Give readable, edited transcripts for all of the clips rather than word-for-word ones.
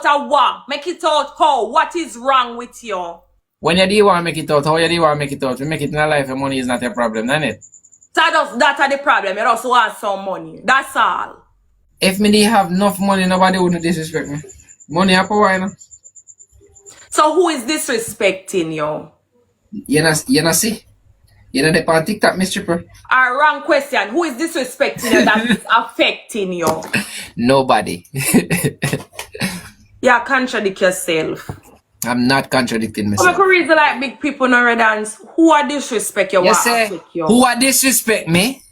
what? Make it out how? What is wrong with you? When you do want to make it out, how you do want to make it out? You make it in a life and money is not a problem, isn't it? So that's the problem. You just want some money. That's all. If me didn't have enough money, nobody wouldn't disrespect me. Money up power, you know? So who is disrespecting you? You know see? You know the on TikTok, Misstriple? Wrong question. Who is disrespecting you that is affecting you? Nobody. You contradict yourself. I'm not contradicting myself. Make a reason like big people no dance. Who are disrespect you? You say, who are disrespect me?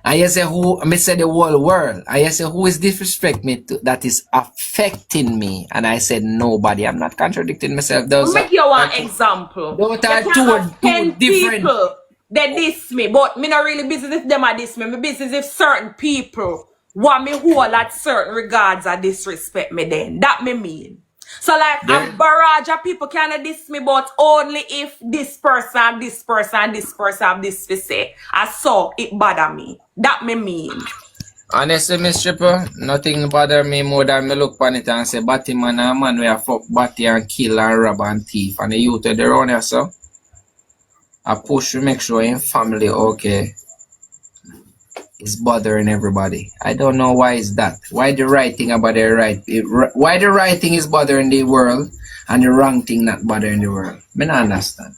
And you say who, I say the whole world. And you say who is disrespect me that is affecting me? And I said nobody. I'm not contradicting myself. Those make you one example. Those are two different people. They diss me, but me not really business if them are diss me. Me business if certain people want me whole at certain regards are disrespect me then. That me mean. So like a barrage of people can diss me, but only if this person, this person, this person have this to say. I saw it bother me. That me mean. Honestly, Misstriple, nothing bother me more than me look on it and say, Batty man and man we a fuck Batty and kill and rob and thief. And the youth of the run here, so I push to make sure in family okay. It's bothering everybody. I don't know why is that. Why the right thing about the right? Why the right thing is bothering the world and the wrong thing not bothering the world? I don't understand.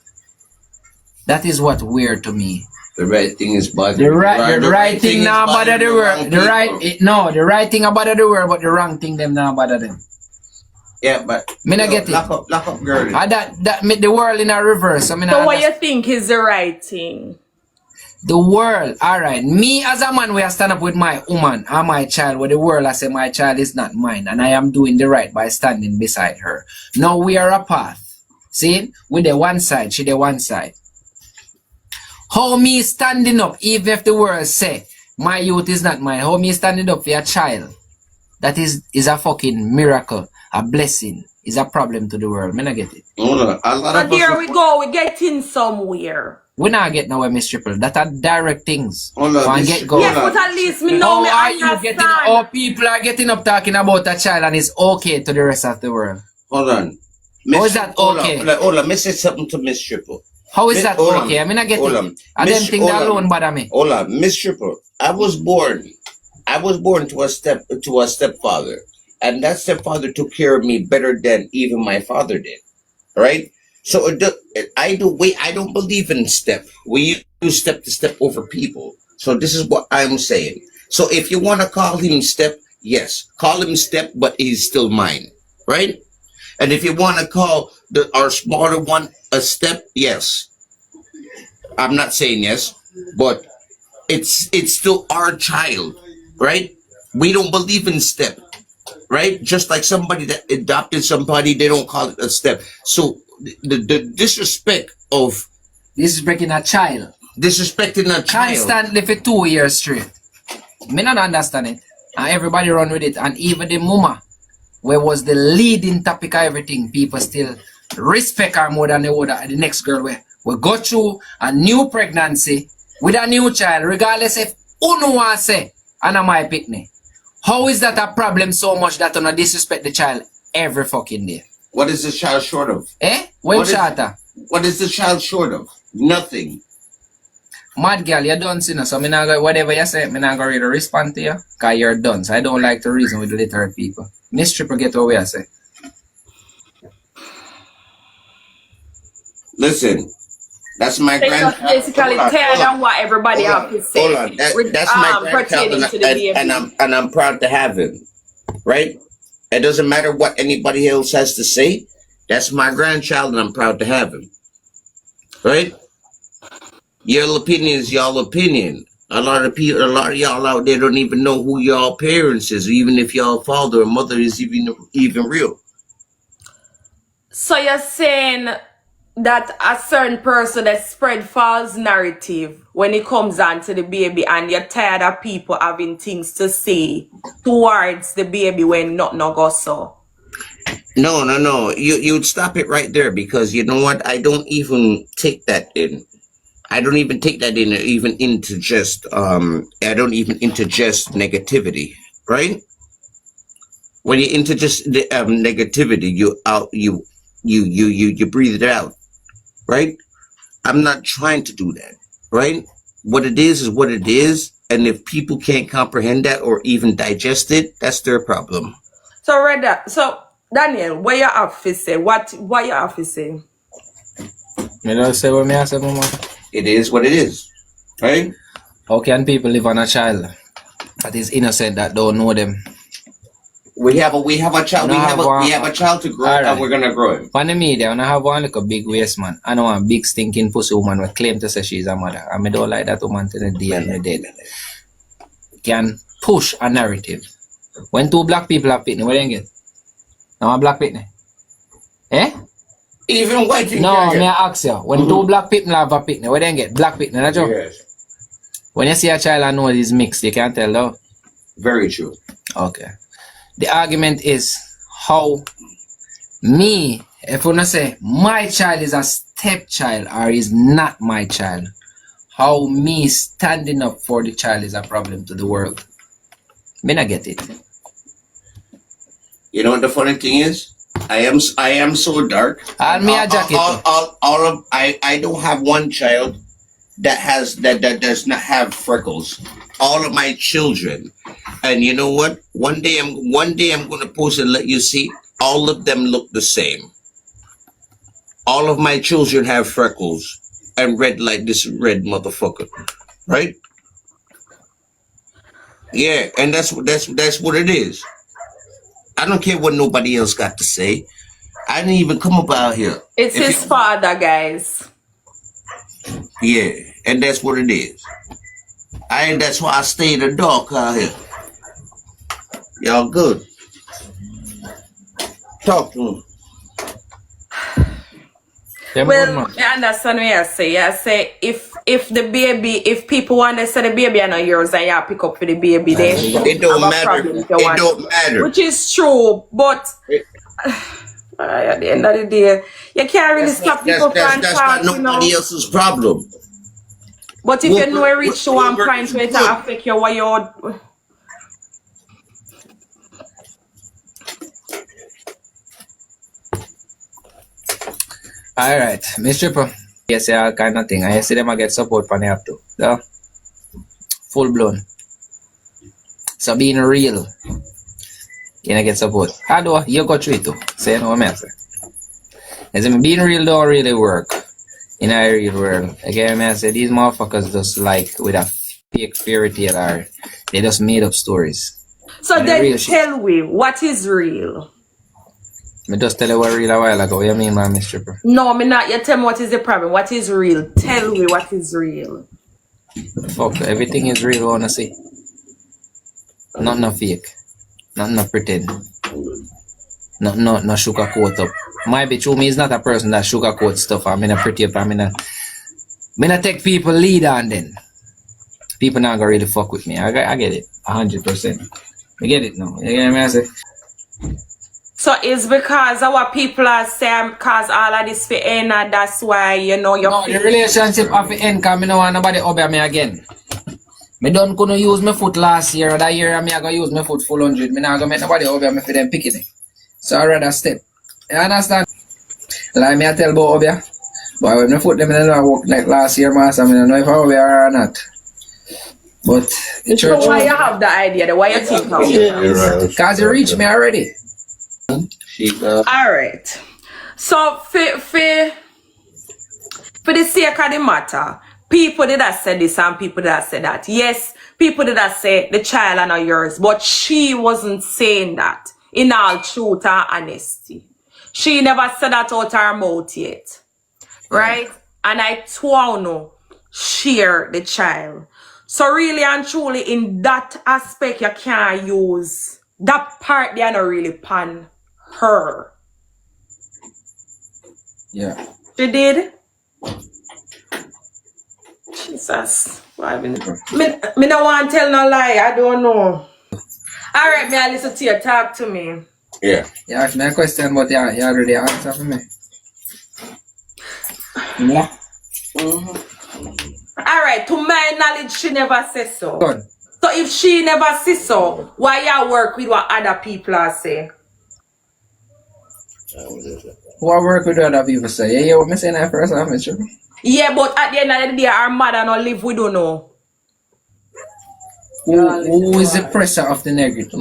That is what weird to me. The right thing is bothering the right thing not bother the world. The right thing about the world, but the wrong thing them not bother them. Yeah, but me not get it. Lock up, girl. That make the world in a reverse. So what you think is the right thing? The world, alright. Me as a man, we are stand up with my woman and my child, with the world I say my child is not mine, and I am doing the right by standing beside her. Now we are apart. See? With the one side, she the one side. How me standing up, even if the world say my youth is not mine, how me standing up for your child? That is a fucking miracle, a blessing, is a problem to the world. Me not get it. So here we go, we getting somewhere. We not get nowhere, Misstriple. That are direct things. Yes, but at least me know me understand. How people are getting up talking about a child and it's okay to the rest of the world. Hold on. How is that okay? Hold on, let me say something to Misstriple. How is that okay? I mean, I get it. I don't think that alone bother me. Hold on, Misstriple. I was born to a stepfather, and that stepfather took care of me better than even my father did. Right? So I don't believe in step. We use step to step over people. So this is what I'm saying. So if you want to call him step, yes, call him step, but he's still mine, right? And if you want to call our smaller one a step, yes. I'm not saying yes, but it's still our child, right? We don't believe in step, right? Just like somebody that adopted somebody, they don't call it a step. So the disrespect of disrespecting a child. Disrespecting a child. Constantly for 2 years straight. Me not understand it. And everybody run with it. And even the mama, where was the leading topic of everything, people still respect her more than they would the next girl where we go through a new pregnancy with a new child, regardless if uno want say, and my picnic. How is that a problem so much that you not disrespect the child every fucking day? What is the child short of? What is the child short of? Nothing. Mad girl, you're done, sinner. So me not go, whatever you say, me not go really respond to you, because you're done. So I don't like to reason with literate people. Misstriple get what I say. Listen, that's my grandchild. Basically tired of what everybody else is saying. Hold on, that's my grandchild, and I'm proud to have him. Right? It doesn't matter what anybody else has to say. That's my grandchild, and I'm proud to have him. Right? Your opinion is y'all opinion. A lot of y'all out there don't even know who y'all parents is, even if y'all father or mother is even real. So you're saying that a certain person that spread false narrative when it comes on to the baby, and you're tired of people having things to say towards the baby when nothing goes so? No. You'd stop it right there, because you know what? I don't even take that in. I don't even take that in, even into just, I don't even into just negativity, right? When you're into just the negativity, you breathe it out, right? I'm not trying to do that, right? What it is what it is, and if people can't comprehend that or even digest it, that's their problem. So Reda, so Daniel, what you have to say? What you have to say? Me don't say what me I say, mama. It is what it is, right? How can people live on a child that is innocent that don't know them? We have a child. We have a child to grow, and we're gonna grow him. On the media, I have one like a big waist man. I know one big stinking pussy woman who claim to say she's a mother. And I don't like that woman to the day and the dead. Can push a narrative. When two black people have pitney, what do you get? Now a black pitney. Eh? Even white people. No, me ask you. When two black people have a pitney, what do you get? Black pitney, that's true? Yes. When you see a child and know it's mixed, you can't tell though. Very true. Okay. The argument is how me, if you not say my child is a stepchild or is not my child, how me standing up for the child is a problem to the world. Me not get it. You know what the funny thing is? I am so dark. And me a jacket. I don't have one child that does not have freckles. All of my children, and you know what? One day I'm gonna post and let you see. All of them look the same. All of my children have freckles and red like this red motherfucker, right? Yeah, and that's what it is. I don't care what nobody else got to say. I didn't even come up out here. It's his father, guys. Yeah, and that's what it is. That's why I stay in the dark out here. Y'all good. Talk to him. Well, I understand what you say. I say if people want to say the baby are not yours and you pick up for the baby, then it don't matter. It don't matter. Which is true, but at the end of the day, you can't really stop people from that's not nobody else's problem. But if you know it reach to one point where it affect you, what you're... Alright, Misstriple. Yes, all kind of thing. I see them get support from the app too. So, full blown. So being real, you get support. Although you go through it too. So you know what I say. As in being real don't really work in a real world. Again, I say these motherfuckers just like with a fake fairy tale or they just made up stories. So and then tell me, what is real? Me just tell you what real a while ago. What you mean by Misstriple? No, me not. You tell me what is the problem. What is real? Tell me what is real. Fuck, everything is real, wanna see. Not no fake. Not no pretend. Not no sugarcoat up. Might be true, me is not a person that sugarcoat stuff. I'm in a pretty up. I'm not take people lead on then. People not gonna really fuck with me. I get it. 100%. I get it now. You get me? I say. So it's because our people are saying because all of this for end and that's why you know you're... No, the relationship have to end because I don't want nobody over me again. Me don't gonna use my foot last year or that year I gonna use my foot full 100. Me not gonna make nobody over me for them picking it. So I rather step. You understand? Like me I tell about over but when my foot them I don't work like last year, master, I don't know if I over or not. But the church... So why you have the idea, why you think of it? Because you reached me already. Alright. So for the sake of the matter, people did have said this and people did have said that. Yes, people did have said the child are not yours, but she wasn't saying that in all truth and honesty. She never said that out her mouth yet. Right? And I told no share the child. So really and truly in that aspect you can't use that part they are not really pan her. Yeah. She did? Jesus. Why me no want to tell no lie. I don't know. Alright, me I listen to you. Talk to me. Yeah. You asked me a question, but you already answered for me. Yeah. Alright, to my knowledge, she never said so. Done. So if she never see so, why you work with what other people are saying? Who I work with other people say, yeah, what me saying that first, I'm sure. Yeah, but at the end of the day, our mother not live, we don't know. Who is the presser of the narrative?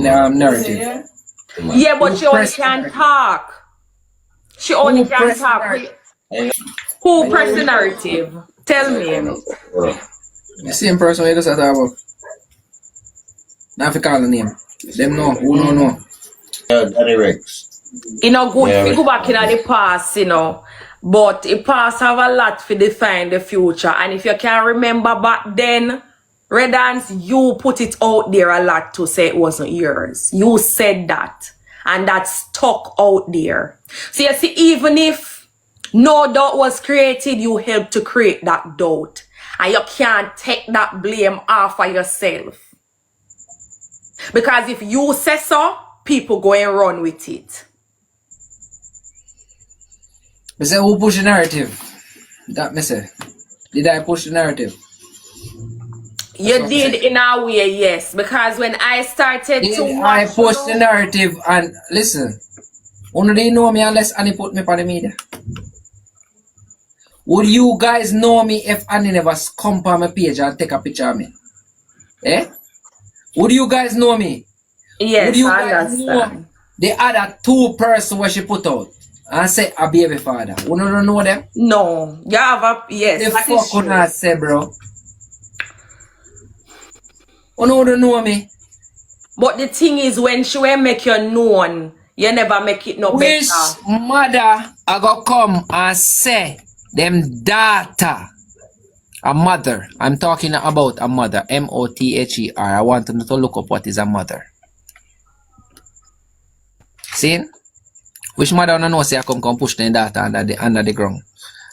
Yeah, but Who she only pressed can narrative? talk. She only Who can pressed talk. narrative? Who press the narrative? Tell me. The same person we just talk about. Now if you call the name. Them know. Who know. Danny Rex. You know, good Yeah, to go back in the past, you know. But the past have a lot to define the future. And if you can remember back then, Redance, you put it out there a lot to say it wasn't yours. You said that. And that stuck out there. So you see, even if no doubt was created, you helped to create that doubt. And you can't take that blame off of yourself. Because if you say so, people go and run with it. Me say who push the narrative? That me say. Did I push the narrative? You did in a way, yes. Because when I started to Did watch I push the narrative and listen. Only they know me unless Annie put me on the media. Would you guys know me if Annie never come on my page and take a picture of me? Eh? Would you guys know me? yes, Would you I guys understand. know the other two person where she put out and say a baby father? You don't know them? No, you have a yes. The That is fuck would true. I say, bro? You don't know me? But the thing is, when she will make you known, you never make it no Which better. mother I go come and say them daughter? A mother. I'm talking about a mother. M-O-T-H-E-R. I want them to look up what is a mother. See? Which mother don't know say I come push their daughter under the ground?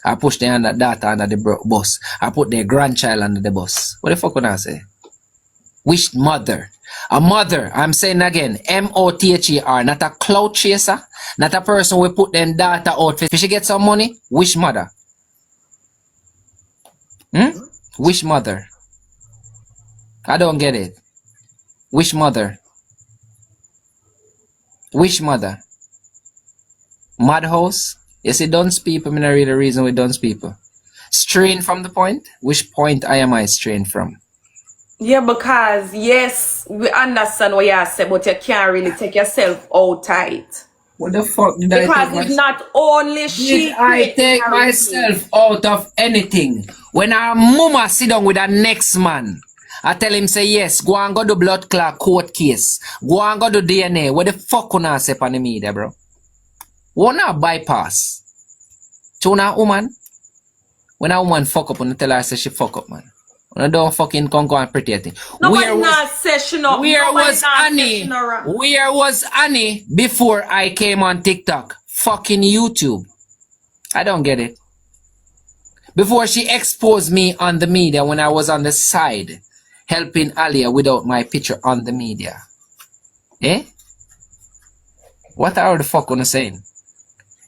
I push their daughter under the bus. I put their grandchild under the bus. What the fuck would I say? Which mother? A mother, I'm saying again, M-O-T-H-E-R, not a clout chaser, not a person who put their daughter out for she get some money. Which mother? Which mother? I don't get it. Which mother? Which mother? Madhouse? You see, dunce people, I not really reason with dunce people. Strain from the point? Which point am I strained from? Yeah, because yes, we understand what you say, but you can't really take yourself out tight. What the fuck did I Because take it's myself? not only she. Did I take myself out of anything? When our mama sit down with the next man, I tell him say yes, go and go do blood clot court case. Go and go do DNA. What the fuck can I say on the media, bro? Wanna bypass? To a woman? When a woman fuck up, and tell her say she fuck up, man. When I don't fucking come and pretty thing. Nobody not session up. Where Nobody was not Annie? session around. Where was Annie before I came on TikTok? Fucking YouTube. I don't get it. Before she exposed me on the media when I was on the side, helping Alia without my picture on the media. Eh? What are the fuck gonna saying?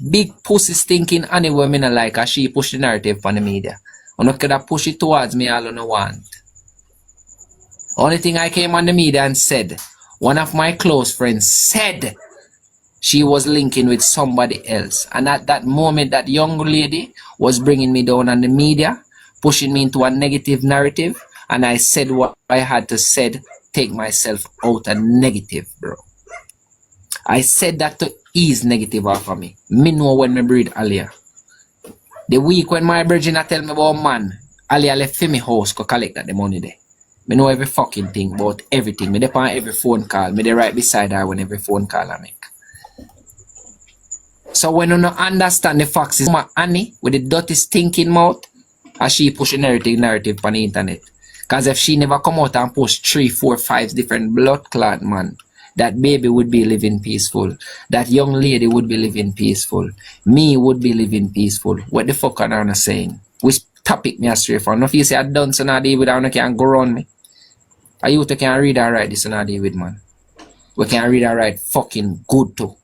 Big pussy stinking anywhere me not like as she push the narrative on the media. And could have push it towards me all I don't want. Only thing I came on the media and said, one of my close friends said she was linking with somebody else. And at that moment, that young lady was bringing me down on the media, pushing me into a negative narrative. And I said what I had to say, take myself out of negative, bro. I said that to ease negative off of me. Me know when me breed Alia. The week when my virgin tell me about man, Alia left for me house to collect that the money there. Me know every fucking thing about everything. Me depend on every phone call. Me dey right beside her when every phone call I make. So when you don't understand the facts, is my Annie with the dirty stinking mouth, as she push a narrative on the internet. Cause if she never come out and push 3, 4, 5 different blood clot man, that baby would be living peaceful. That young lady would be living peaceful. Me would be living peaceful. What the fuck are you saying? Which topic me a stray for? No, if you say I done so now David, I can go around me. Are you can read and write this and David, man? We can read and write fucking good too.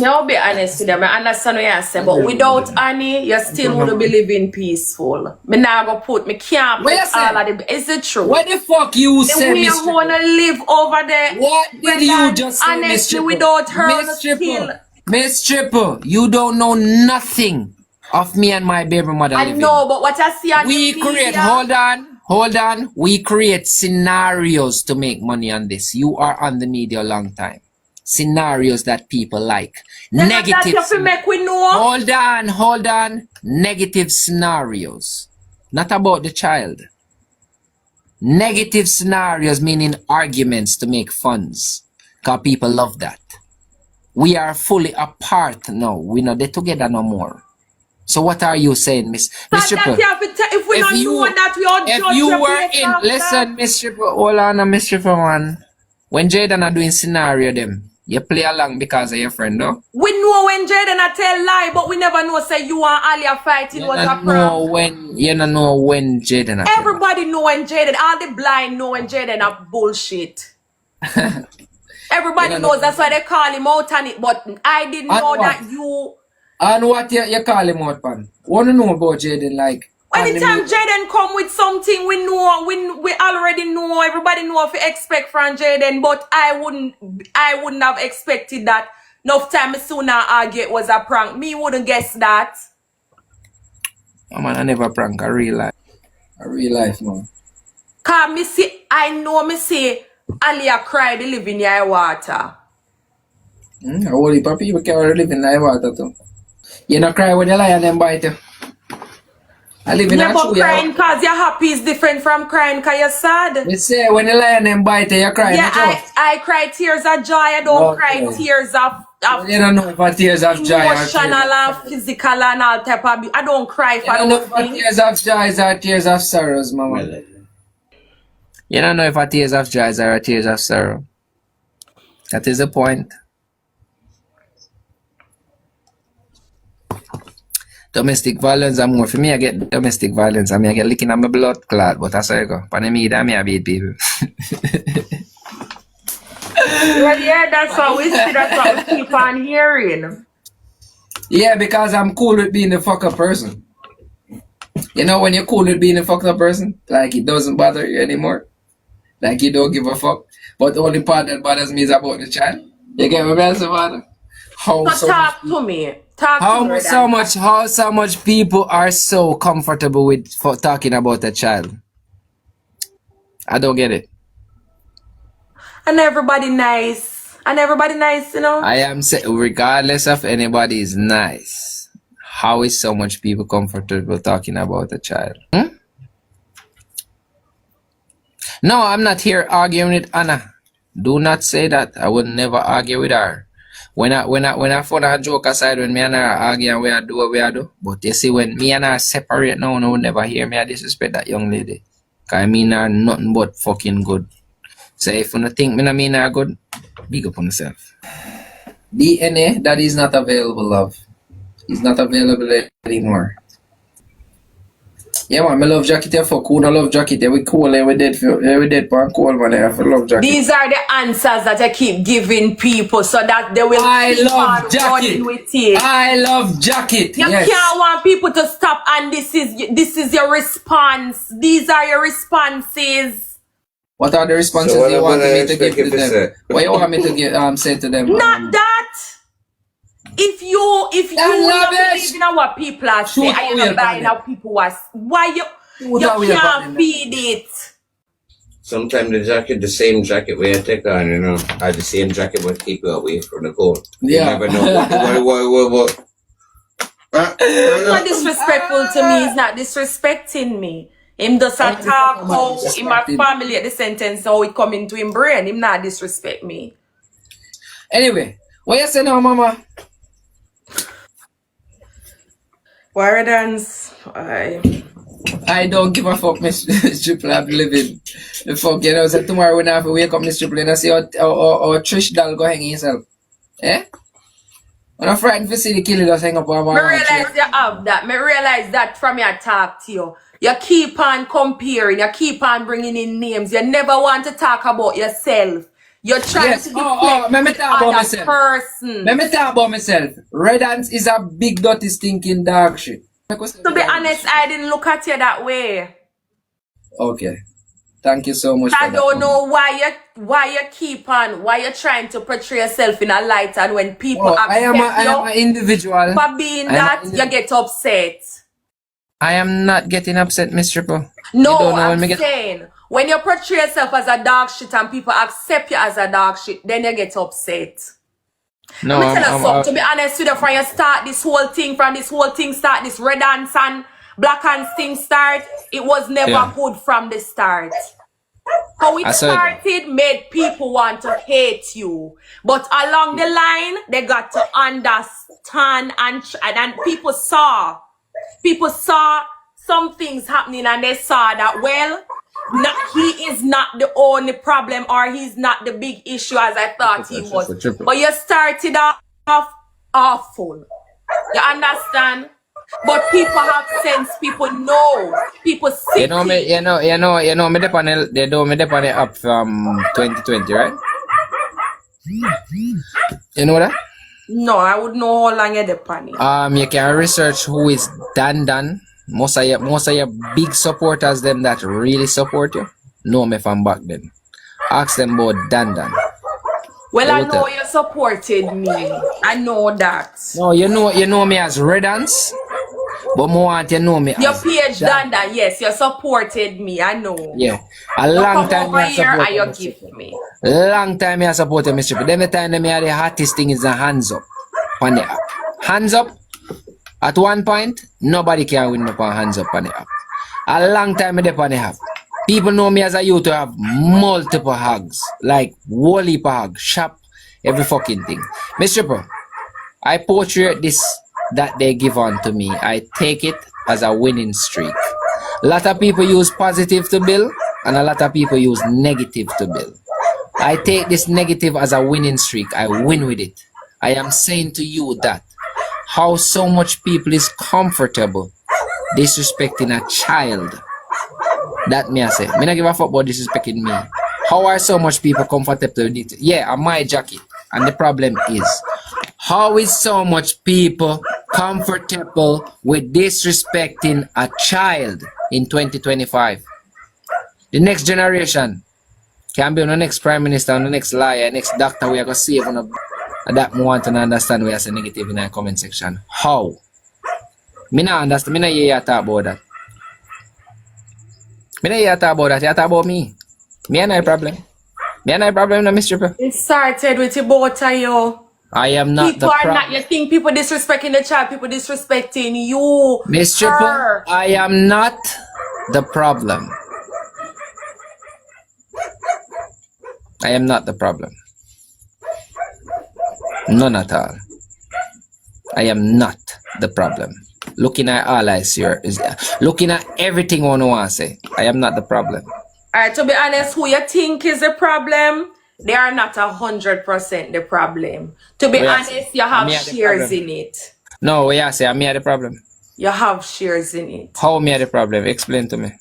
I'll be honest with them. I understand what you're saying, but without Annie, you still would be living peaceful. Me now go put, me can't put all of the. Is it true? What the fuck you say, We Miss wanna live over there. What did you just say, Miss Honestly, Triple? without her, Miss still. Triple, Miss Triple, you don't know nothing of me and my baby mother I living. know, but what I see on We the create, media, hold on. We create scenarios to make money on this. You are on the media a long time. Scenarios that people like. then Negative. that you have to make we know. Hold on. Negative scenarios. Not about the child. Negative scenarios meaning arguments to make funds. Because people love that. We are fully apart now. We're not there together no more. So what are you saying, Miss Triple? If we don't know that, we all If judge you your were place in, after. listen, Miss Triple, hold on, Miss Triple, man. When Jaden are doing scenario them, you play along because of your friend, no? We know when Jaden a tell lie, but we never know say you and Ali are fighting was a prank. You don't know when Jaden are Everybody know when Jaden, all the blind know when Jaden are bullshit. Everybody knows, that's why they call him out on it, but I didn't know that you... And what you call him out, man? Want to know about Jaden, like... Anytime Jaden come with something, we know, we already know, everybody know what to expect from Jaden, but I wouldn't have expected that. Enough time sooner argue it was a prank. Me wouldn't guess that. Oh man, I never prank a real life. A real life, man. Cause me see, I know me say, Alia cry, they live in your water. A whole heap of people can live in the water too. You not cry when the lion them bite you. I live in a but true crying cause you're happy is different from crying cause you're sad. You say when the lion them bite you, you cry. Yeah, I cry tears of joy. I don't cry tears of you don't know for tears of joy. Emotional and physical and all type of. I don't cry for those those things. Tears of joy or tears of sorrows, mama. You don't know if a tears of joy or a tears of sorrow. That is the point. Domestic violence are more. For me, I get domestic violence. I mean, I get licking on my blood clot, but that's how I go. But me, I beat people. Well, yeah, that's what we see. That's what we keep on hearing. Yeah, because I'm cool with being the fuck up person. You know, when you're cool with being a fucked up person, like it doesn't bother you anymore. Like you don't give a fuck. But the only part that bothers me is about the child. You get what I'm saying, father? Talk to me. How so much people are so comfortable with talking about a child. I don't get it. And everybody nice. You know? I am saying, regardless of anybody is nice, how is so much people comfortable talking about a child? No, I'm not here arguing with Anna. Do not say that. I would never argue with her. When I find a joke aside, when me and her argue and we do what we do. But you see, when me and her separate now, no one never hear me. I disrespect that young lady. Cause I mean her nothing but fucking good. So if you don't think me mean her good, big up on yourself. DNA, that is not available, love. It's not available anymore. Yeah, man, I love jacket here for cool. I love jacket here. We cool here. We dead for cool, man. I love jacket. These are the answers that I keep giving people so that they will keep on running with it. I love jacket. You can't want people to stop, and this is your response. These are your responses. What are the responses you want me to give to them? What you want me to say to them? Not that. If you don't believe in what people are saying, and you're not buying how people are, why you can't feed it? Sometimes the same jacket we take on, you know, or the same jacket will keep you away from the cold. Yeah. You never know what. It's not disrespectful to me. It's not disrespecting me. Him does not talk how in my family at the sentence how it come into him brain. Him not disrespect me. Anyway, what you say now, mama? Warrior dance. I don't give a fuck, Miss Triple. I'm living the fuck, you know. So tomorrow when I have to wake up, Miss Triple, and I see how Trish doll go hang himself. Eh? When I'm frightened to see the killer just hang up on my realize you have that. Me realize that from your talk to you. You keep on comparing. You keep on bringing in names. You never want to talk about yourself. You're trying to deflect let me talk about other myself. person. Let me talk about myself. Red ants is a big dirty stinking dog shit. To be honest, I didn't look at you that way. Okay. Thank you so much. I don't know why you're trying to portray yourself in a light, and when people I am accept an individual. for being that, you get upset. I am not getting upset, Misstriple. No, I'm saying when you portray yourself as a dog shit and people accept you as a dog shit, then you get upset. No, Let me tell you something. To be honest with you, from you start this whole thing, this red ants and black ants thing start, it was never good from the start. How it started made people want to hate you. But along the line, they got to understand, and people saw some things happening, and they saw that, well, he is not the only problem, or he's not the big issue as I thought he was. But you started off awful. You understand? But people have sense. People know. People see. You know me the panel. They do me the panel up from 2020, right? You know that? No, I would know how long you're the panel. You can research who is Dan. Most of your big supporters, them that really support you, know me from back then. Ask them about Dan. Well, I know you supported me. I know that. No, you know me as Red Ants, but more want you know me your as page Dan. Yes, you supported me. I know. Yeah, a long time you support you give me. Long time you support me, Mr. Then the time me the hottest thing is the hands up on the app. Hands up. At one point, nobody can win me on hands up on the app. A long time I on the app. People know me as a youth to have multiple hugs, like whole heap of hugs, shop, every fucking thing. Misstriple, I portray this that they give on to me. I take it as a winning streak. A lot of people use positive to build, and a lot of people use negative to build. I take this negative as a winning streak. I win with it. I am saying to you that how so much people is comfortable disrespecting a child. That me I say. Me not give a fuck about disrespecting me. How are so much people comfortable with it? Yeah, I'm my jacket. And the problem is, how is so much people comfortable with disrespecting a child in 2025? The next generation can be on the next prime minister, on the next liar, next doctor we are going to save on a. That me want to understand we as a negative in the comment section. How? Me not understand. Me not hear you talk about that. Me not hear you talk about that. You talk about me. Me and I problem. Me and I problem, no, Misstriple. It started with you both of you. I am not people the are problem. not. You think people disrespecting the child, people disrespecting you. Misstriple, I am not the problem. I am not the problem. None at all. I am not the problem. Looking at all I see here is looking at everything one want to say. I am not the problem. Alright, to be honest, who you think is the problem, they are not 100% the problem. To be honest, you have shares in it. No, we are say I'm the problem. You have shares in it. How me the problem? Explain to me.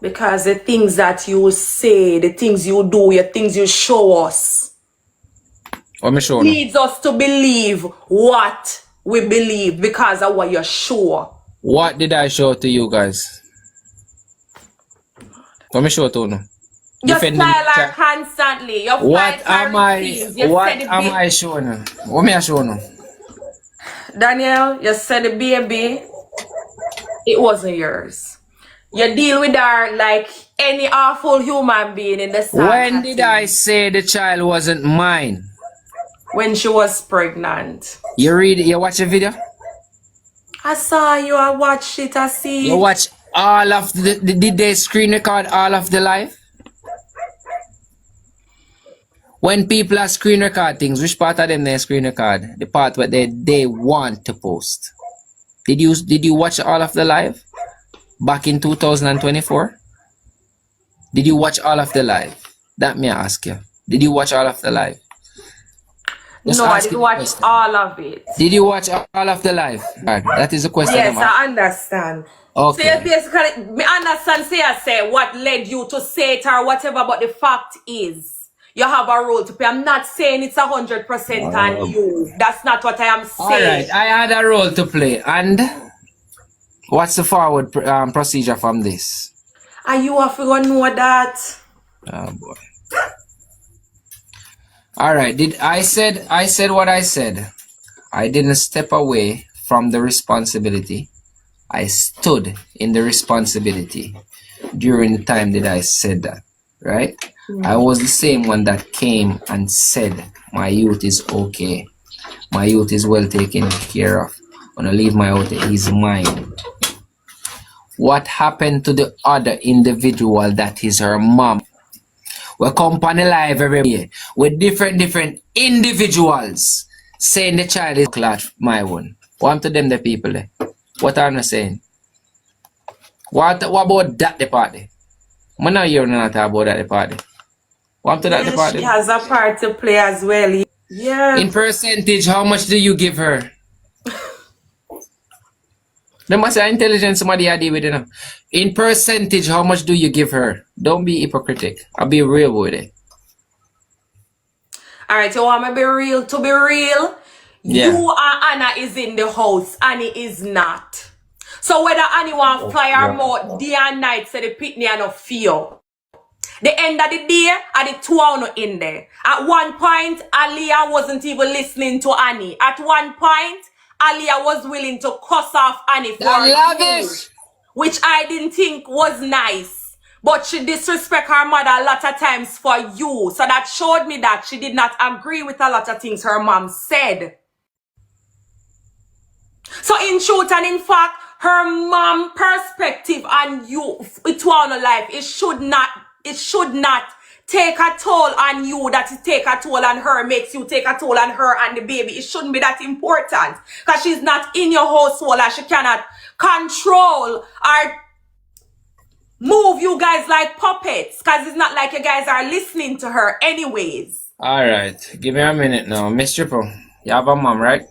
Because the things that you say, the things you do, the things you show us, leads us to believe what we believe because of what you're sure. What did I show to you guys? What me show to you? Your style are constantly. Your what am I showing you? What me I showing you? Daniel, you said the baby, it wasn't yours. You deal with her like any awful human being in the sun. When did I say the child wasn't mine? When she was pregnant. You watch the video? I saw you, I watched it, I see. You watch all of did they screen record all of the live? When people are screen record things, which part of them they screen record? The part where they want to post. Did you watch all of the live? Back in 2024? Did you watch all of the live? That may I ask you. Did you watch all of the live? No, I didn't watch all of it. Did you watch all of the live? That is the question. Yes, I understand. Okay. So you basically, me understand, say what led you to say it or whatever, but the fact is, you have a role to play. I'm not saying it's 100% on you. That's not what I am All saying. right, I had a role to play. And what's the forward procedure from this? And you have to go know that. Oh boy. All right, I said what I said. I didn't step away from the responsibility. I stood in the responsibility during the time that I said that, right? I was the same one that came and said, my youth is okay. My youth is well taken care of. I'm gonna leave my youth, he's mine. What happened to the other individual that is her mom? We come on the live every day with different individuals saying the child is clad my one. What to them the people there? What am I saying? What about that the party? I'm not hearing nothing about that the party. What to that the party? She has a part to play as well. Yeah. In percentage, how much do you give her? They must have intelligence somebody I deal with, you know. In percentage, how much do you give her? Don't be hypocritic. I'll be real with it. Alright, you want me to be real? To be real, Yeah. you and Anna is in the house. Annie is not. So whether Annie want to fly her mouth day and night, say the pitney and no fear. The end of the day, are the two are not in there. At one point, Aliyah wasn't even listening to Annie. At one point, Aliyah was willing to cuss off Annie for you, which I didn't think was nice. But she disrespect her mother a lot of times for you. So that showed me that she did not agree with a lot of things her mom said. So in truth and in fact, her mom perspective on you, it was no life. It should not take a toll on you that it take a toll on her, makes you take a toll on her and the baby. It shouldn't be that important. Because she's not in your household and she cannot control or move you guys like puppets. Because it's not like you guys are listening to her anyways. Alright, give me a minute now. Misstriple, you have a mom, right?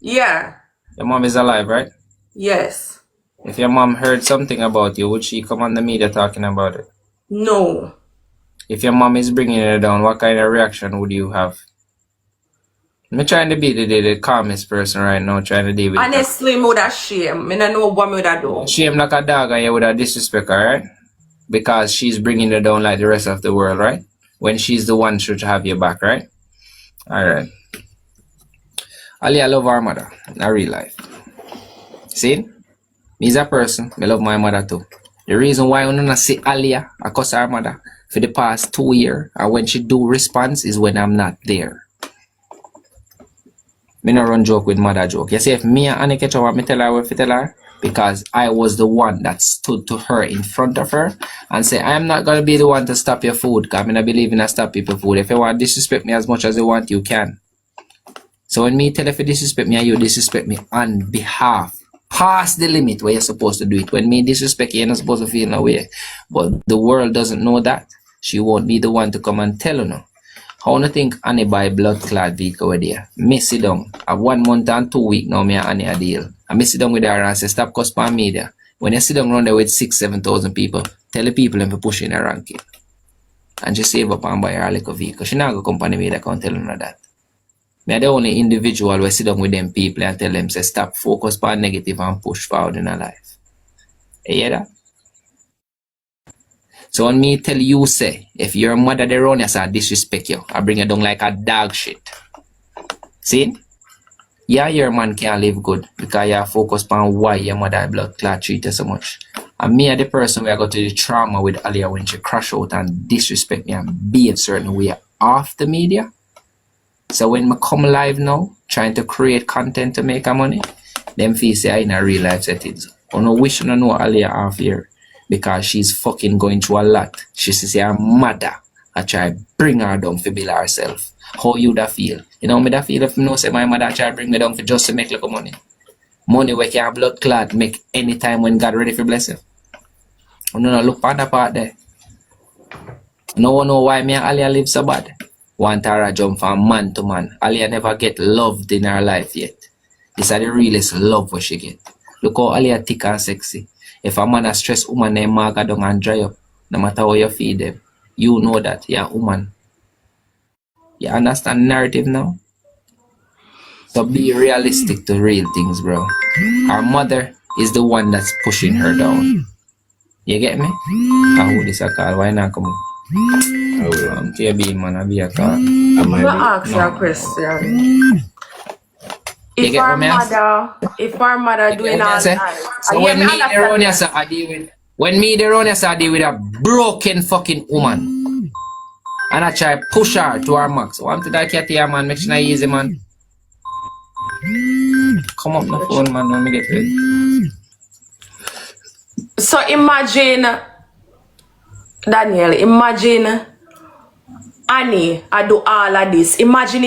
Yeah. Your mom is alive, right? Yes. If your mom heard something about you, would she come on the media talking about it? No. If your mom is bringing her down, what kind of reaction would you have? I'm trying to be the calmest person right now, trying to deal with honestly, me would have shame. I don't know what me would have do. shame like a dog and you would have disrespect her, right? Because she's bringing her down like the rest of the world, right? When she's the one should have your back, right? Alright. Ali, I love our mother in real life. See? Me as a person, I love my mother too. The reason why I don't see Alia, I cuss her mother for the past 2 years, and when she do response is when I'm not there. Me no run joke with mother joke. You see, if me and Annie catch up, me tell her what to tell her, because I was the one that stood to her in front of her and say, I'm not gonna be the one to stop your food, because I don't believe in a stop people food. If you want to disrespect me as much as you want, you can. So when me tell if you disrespect me and you disrespect me on behalf, past the limit where you're supposed to do it. When me disrespect you, you're not supposed to feel no way. But the world doesn't know that. She won't be the one to come and tell you no. How do you think Annie buy blood clot vehicle with you? Me sit down. At 1 month and 2 weeks now, me and Annie a deal. And me sit down with her and say, stop cuss pan media. When you sit down around there with 6,000-7,000 people, tell the people them to push in a ranking. And she save up and buy her a little vehicle. She not go come on the media can't tell her that. Me are the only individual who sit down with them people and tell them, say, stop, focus on negative and push forward in our life. You hear that? So when me tell you, say, if your mother there on you, say, I disrespect you, I bring you down like a dog shit. See? Yeah, your man can't live good because you focus on why your mother blood clot treat you so much. And me are the person where I go to the trauma with Aliyah when she crash out and disrespect me and be a certain way off the media. So when I come live now, trying to create content to make money, them feel say I in a real life settings. I no wish to know Aliyah half here because she's fucking going through a lot. She says her mother I try bring her down to build herself. How you da feel? You know me da feel if you know say my mother try bring me down for just to make little money. Money we can blood clot make anytime when God ready for bless you. You know look on that part there. No one know why me and Aliyah live so bad. Want her to jump from man to man. Aliyah never get loved in her life yet. This is the realest love what she get. Look how Aliyah thick and sexy. If a man a stress woman name Marga down and dry up, no matter how you feed them, you know that you're a woman. You understand the narrative now? So be realistic to real things, bro. Our mother is the one that's pushing her down. You get me? I hold this a call. Why not come on? man, I be a call. I'm gonna ask you a question. If our mother doing all that, so when me erroneous I deal with I deal with a broken fucking woman. And I try push her to her max. So I'm to that cat here, man, make sure not easy, man. Come up the phone, man, let me get it. So imagine, Daniel, imagine Annie, I do all of this. Imagine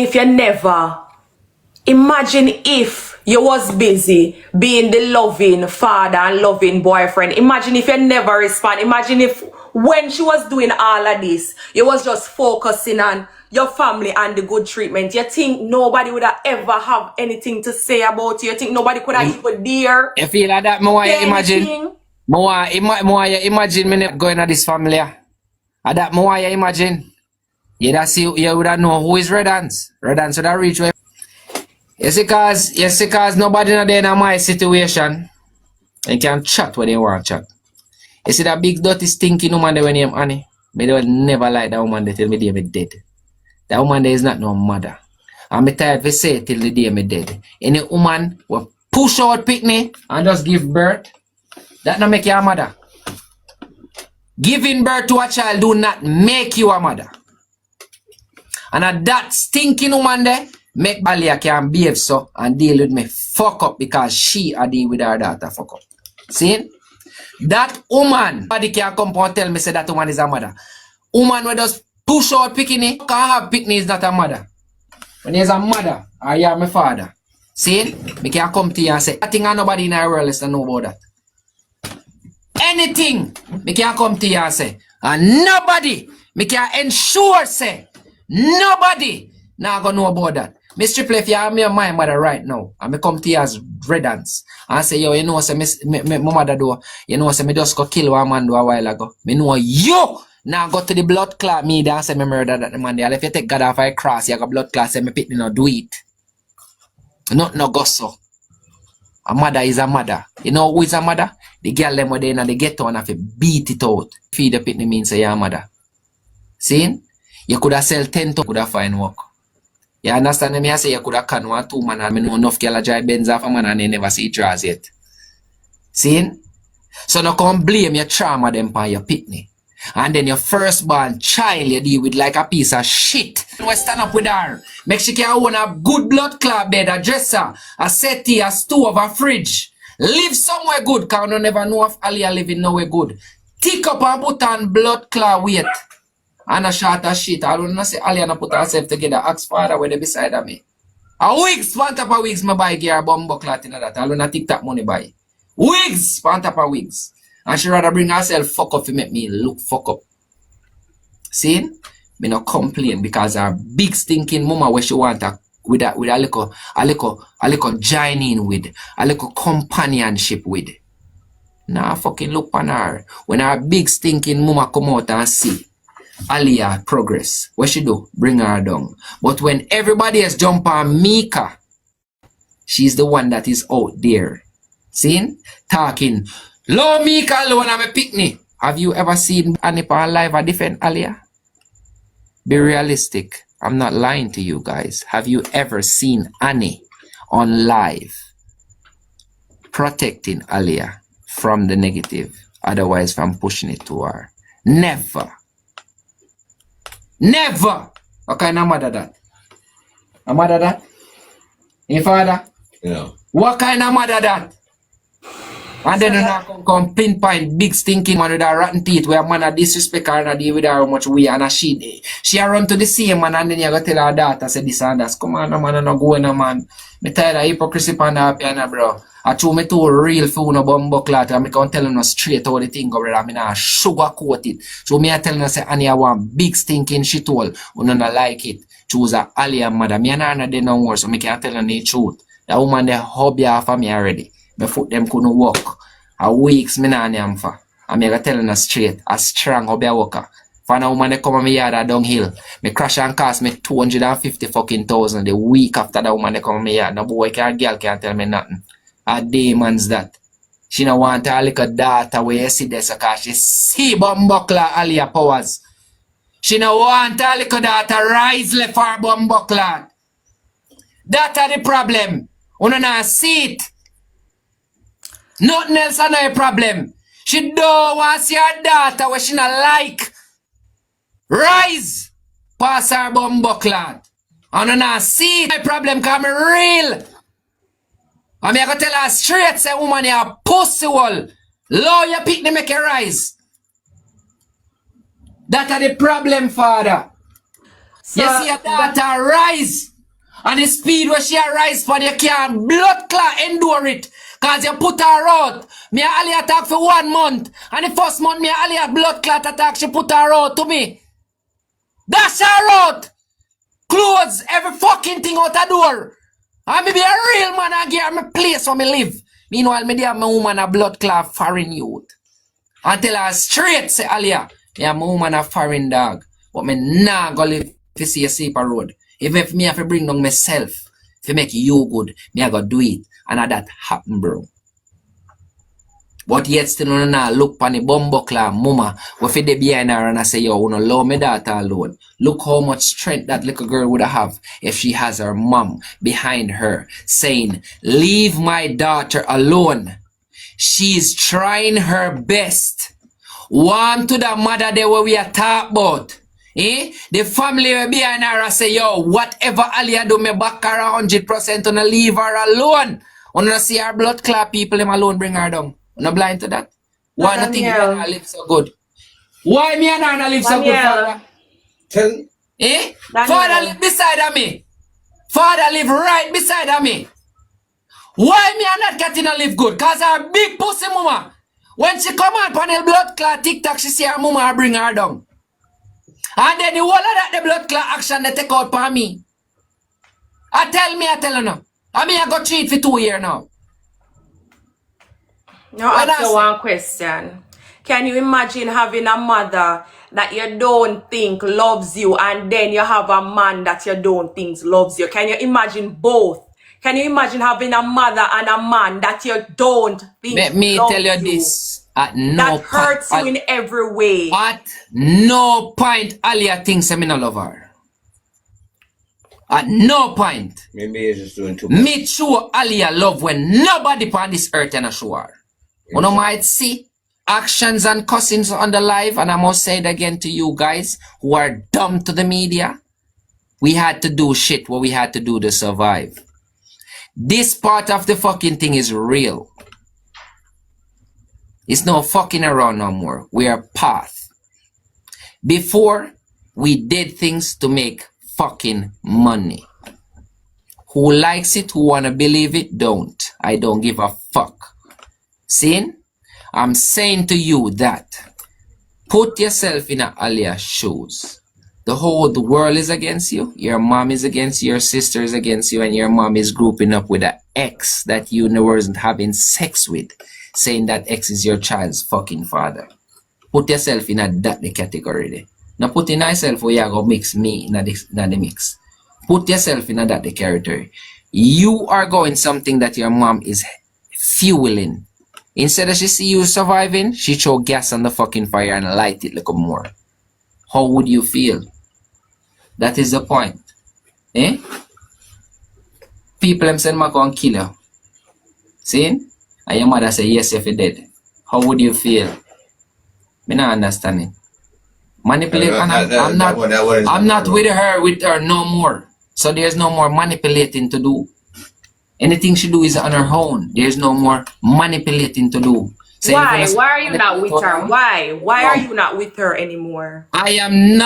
if you was busy being the loving father and loving boyfriend. Imagine if you never respond. Imagine if when she was doing all of this, you was just focusing on your family and the good treatment. You think nobody would have ever have anything to say about you? You think nobody could have even dare? You feel like that? More imagine. More imagine me going to this family. And that more imagine. You would have know who is Redance. Redance would have reached where. Yes, because nobody in there in my situation. They can chat when they want to chat. You see that big dirty stinking woman there when name Annie? Me will never like that woman there till me day me dead. That woman there is not no mother. And me tired to say till the day me dead. Any woman will push out picnic and just give birth, that not make you a mother. Giving birth to a child do not make you a mother. And that stinking woman there make Alia can behave so and deal with me fuck up because she a deal with her daughter fuck up. See? That woman, nobody can come and tell me say that woman is a mother. Woman will just push out picnic, can't have picnic is not a mother. When he's a mother, or you are my father. See? Me can come to you and say, I think nobody in our world is to know about that. Anything, me can come to you and say, and nobody, me can ensure say, nobody now gonna know about that. Misstriple, if you have me on my mother right now, and me come to you as Redance, and say, yo, you know, say, my mother do, you know, say, me just go kill one man do a while ago. Me know you now go to the blood clot media and say, me murder that man there. If you take God off a cross, you got blood clot, say, me pick me no do it. Not no go so. A mother is a mother. You know who is a mother? The girl them where they in the ghetto and have to beat it out. Feed the pitney means say you're a mother. See? You could have sell 10 to could have find work. You understand me? I say you could have can 1 2 man and I know enough girl drive Benz off a man and they never see draws yet. See? So now come blame your trauma them for your pitney. And then your firstborn child you deal with like a piece of shit. We stand up with her. Make sure you own a good blood clot bed, a dresser, a settee, a stove, a fridge. Live somewhere good, cause you never know if Alia living nowhere good. Tick up and put on blood clot weight. And a short of shit. I don't know say Alia na put herself together. Ask father where they beside of me. A wigs, one top of wigs me buy gear bumbo clot in that. I don't know TikTok money buy. Wigs, one top of wigs. And she rather bring herself fuck up to make me look fuck up. See? Me no complain because her big stinking mama where she want her with a little joining with, a little companionship with. Nah fucking look on her. When her big stinking mama come out and see Alia progress, what she do? Bring her down. But when everybody else jump on Mika, she's the one that is out there. See? Talking. Low Mika alone I'm a picnic. Have you ever seen Annie on live or defend Alia? Be realistic. I'm not lying to you guys. Have you ever seen Annie on live protecting Alia from the negative? Otherwise from pushing it to her? Never. Never. What kind of mother that? A mother that? Your father? Yeah. What kind of mother that? And then you come pinpoint big stinking man with a rotten teeth where a man a disrespect her and a deal with her how much we and a she run to the same man and then you go tell her daughter say this and that. Come on no man, no go no man. Me tired of hypocrisy on that piano bro. I told me to real fool no bumbo clot and me can tell you straight how the thing go brother. Me not sugarcoat it. So me I tell you say Annie I want big stinking shit hole. You don't like it. Choose a Alia mother. Me and her not there no more so me can tell you the truth. That woman there hobby off of me already. My foot them couldn't walk. A weeks me nah name for. And me tell you straight, a strong hobby worker. For a woman they come on me yard a downhill. Me crash and cost me 250 fucking thousand the week after that woman they come on me yard. No boy can't girl can't tell me nothing. A demon's that. She no want her little daughter where you see this because she see bumbuckler Alia powers. She no want her little daughter rise left for bumbuckler. That's the problem. You not see it. Nothing else another problem. She don't want to see her daughter where she not like. Rise pass her bumbuckler. You not see it. My problem come real. I'm going to tell her straight, say woman, you're a pussy wall. Low your pick, they make you rise. That's the problem, father. So, you see your daughter rise. And the speed where she rise for you can't blood clot endure it. Cause you put her out. Me and Ali attack for 1 month. And the first month me and Ali a blood clot attack, she put her out to me. Dash her out. Close every fucking thing out the door. I be a real man and give her my place where me live. Meanwhile, me there my woman a blood clot foreign youth. And tell her straight, say Alia, me a my woman a foreign dog. But me nah go live to see a sleeper road. Even if me have to bring down myself to make you good, me I go do it. And that happen, bro. But yet still no nah look pan the bumbuckler mama if they behind her and I say, yo, no love me daughter alone. Look how much strength that little girl would have if she has her mom behind her saying, leave my daughter alone. She's trying her best. One to the mother there where we are talking about. The family will behind her and say, yo, whatever Alia do me back her 100% and leave her alone. Wanna see her blood clot people them alone bring her down. Not blind to that? Why not think me and her live so good? Why me and her live so good, father? Tell Father live beside of me. Father live right beside of me. Why me and not getting to live good? Cause her big pussy mama. When she come on panel blood clot TikTok, she see her mama bring her down. And then the whole of that the blood clot action they take out for me. I tell her now. I mean I got treat for 2 years now. Now answer one question. Can you imagine having a mother that you don't think loves you and then you have a man that you don't think loves you? Can you imagine both? Can you imagine having a mother and a man that you don't think Let me loves tell you this. At no that hurts you in every way. At no point Alia thinks I no love her. At no point. maybe he's just doing too much. Me show Alia love when nobody on this earth and show her. One of might see actions and cussings on the live, and I must say it again to you guys who are dumb to the media. We had to do shit what we had to do to survive. This part of the fucking thing is real. It's no fucking around no more. We are path. Before, we did things to make fucking money. Who likes it, who wanna believe it, don't. I don't give a fuck. See? I'm saying to you that put yourself in Alia's shoes. The whole world is against you. Your mom is against you. Your sister is against you. And your mom is grouping up with an ex that you wasn't having sex with. Saying that ex is your child's fucking father. Put yourself in that the category there. Now put in yourself where you go mix me in the mix. Put yourself in that the territory. You are going something that your mom is fueling. Instead of she see you surviving, she throw gas on the fucking fire and light it like more. How would you feel? That is the point. People them send me go and kill you. See? And your mother say yes if you dead. How would you feel? Me not understand it. Manipulate I'm not with her no more. So there's no more manipulating to do. Anything she do is on her own. There's no more manipulating to do. So why? Why are you not with her? Why? Why are you not with her anymore? I am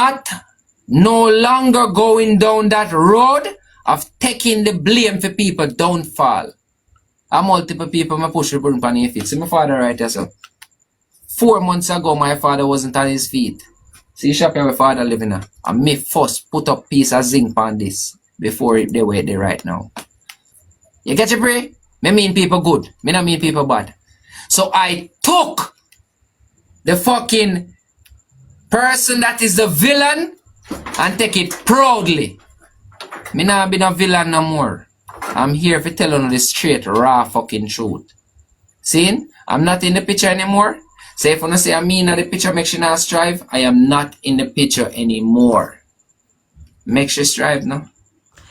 no longer going down that road of taking the blame for people downfall. Multiple people my push report on your feet. See my father right there, so 4 months ago my father wasn't on his feet. See shop here my father living now. And me first put up piece of zinc on this before they were there right now. You get your pray? Me mean people good. Me not mean people bad. So I took the fucking person that is the villain and take it proudly. Me not be no villain no more. I'm here for telling you the straight, raw fucking truth. See? I'm not in the picture anymore. So if you say I'm in the picture, make sure not strive. I am not in the picture anymore. Make sure strive, no?